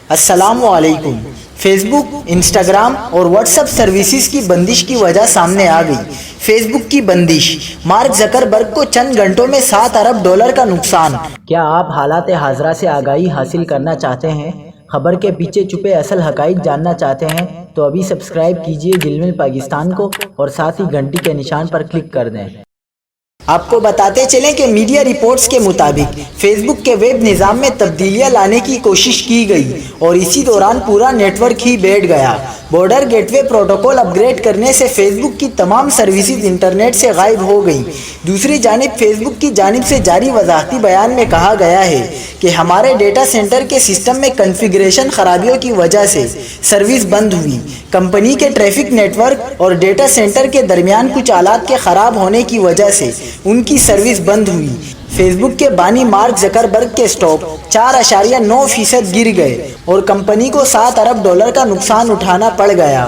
السلام علیکم۔ فیس بک، انسٹاگرام اور واٹس ایپ سروسز کی بندش کی وجہ سامنے آ گئی۔ فیس بک کی بندش، مارک زکربرگ کو چند گھنٹوں میں $7 ارب کا نقصان۔ کیا آپ حالات حاضرہ سے آگاہی حاصل کرنا چاہتے ہیں؟ خبر کے پیچھے چھپے اصل حقائق جاننا چاہتے ہیں تو ابھی سبسکرائب کیجئے جلمل پاکستان کو اور ساتھ ہی گھنٹی کے نشان پر کلک کر دیں۔ آپ کو بتاتے چلیں کہ میڈیا رپورٹس کے مطابق فیس بک کے ویب نظام میں تبدیلیاں لانے کی کوشش کی گئی اور اسی دوران پورا نیٹ ورک ہی بیٹھ گیا۔ بارڈر گیٹ وے پروٹوکول اپ گریڈ کرنے سے فیس بک کی تمام سروسز انٹرنیٹ سے غائب ہو گئیں۔ دوسری جانب فیس بک کی جانب سے جاری وضاحتی بیان میں کہا گیا ہے کہ ہمارے ڈیٹا سینٹر کے سسٹم میں کنفیگریشن خرابیوں کی وجہ سے سروس بند ہوئی۔ کمپنی کے ٹریفک نیٹ ورک اور ڈیٹا سینٹر کے درمیان کچھ آلات کے خراب ہونے کی وجہ سے ان کی سروس بند ہوئی۔ فیس بک کے بانی مارک زکربرگ کے سٹاک 4.9% گر گئے اور کمپنی کو $7 ارب کا نقصان اٹھانا پڑ گیا۔